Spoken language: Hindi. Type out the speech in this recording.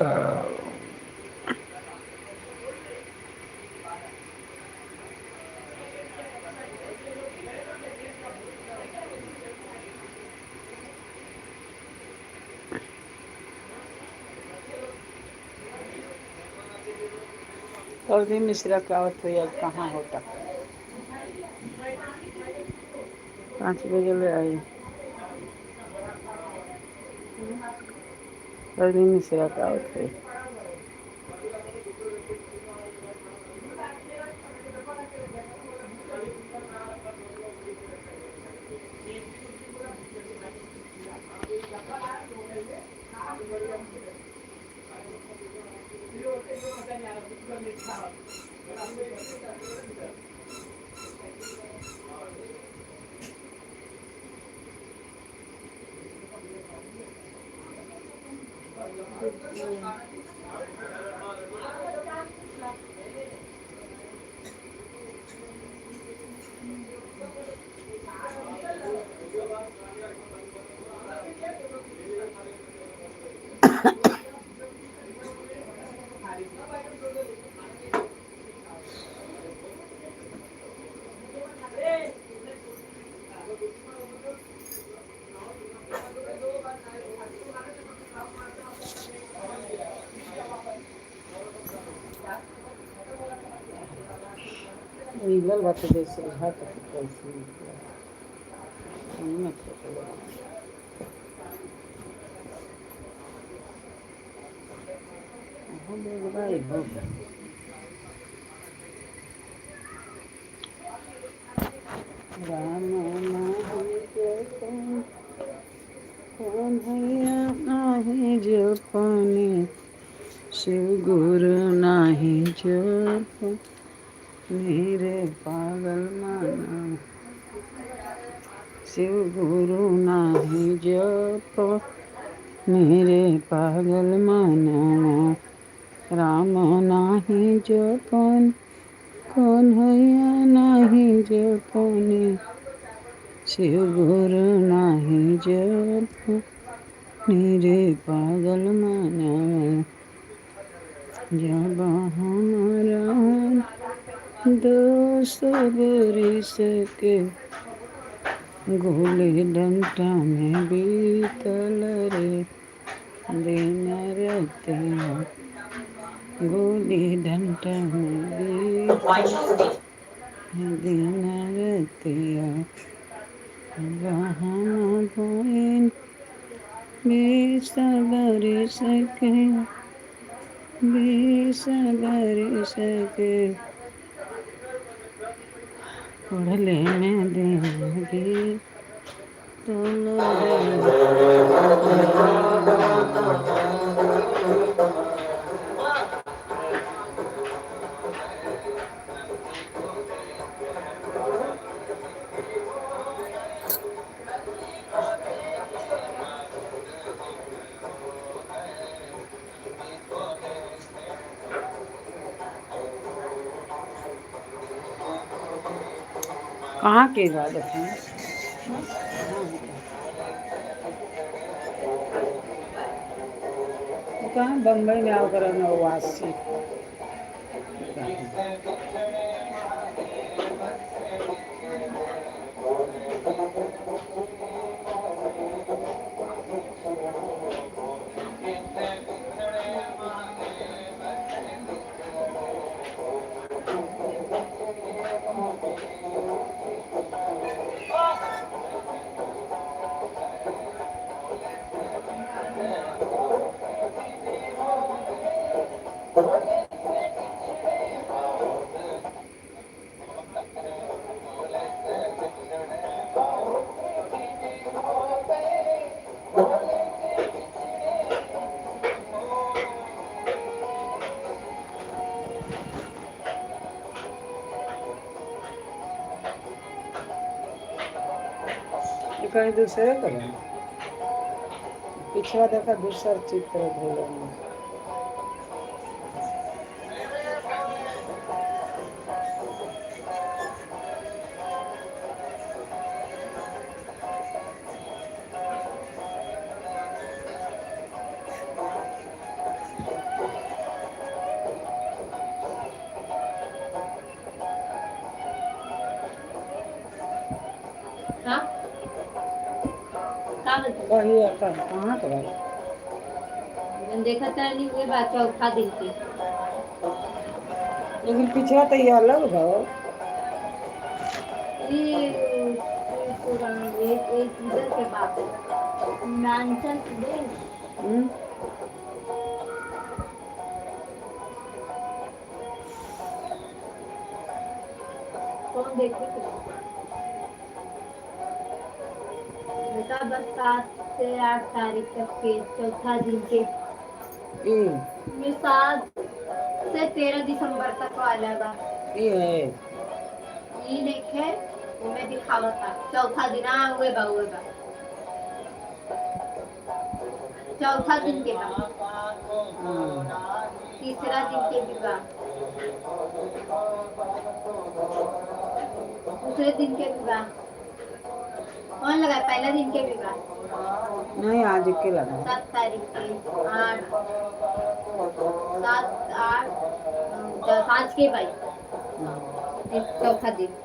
और भी मिश्रा का तो यार कहाँ होता 5 बजे ले आई और भी मिश्रा का थे मिलल बाटे जैसे घाट कैसे भाई हो राम कन्हैया नाही जो पानी शिव गुरु नाही जो मेरे पागल माना शिव गुरु नाही जप मेरे पागल माना राम नाही जपन कन्हैया नाही जपनी शिव गुरु नाही जप मेरे पागल माना जब हमारा दोस्त बरिस के गोली डंटा में बीतल रे दिन रतिया गोली डंटा में बीतल दिन रतिया वहाँ बोइन बीस बरिस के पढ़ले में देंगी तो कहाँ के इबादत है कहाँ बम्बई में आकर नवासी कहीं दूसरे करें पिछला देखा दूसरा चित्र भूल वही कहाँ तो भाई मैंने देखा था नहीं हुए बात चौथा दिन के। लेकिन पिछड़ा तो ये अलग है। ये पुराना एक इधर के बात है मैंशन देख। हम्म। कौन देखे थे बेटा बस 7 से 8 तारीख तक के चौथा दिन के ये ये 7 से 13 दिसंबर तक वाला बा। ये है। ये देखे मैं दिखावा था चौथा दिन आ हुए बा चौथा दिन के बा तीसरा दिन के भी बा दूसरे दिन के भी बा कौन लगा पहला दिन के भी बा नहीं आज के लगा 7 तारीख के 8 7 8 5 के भाई एक चौथा दिन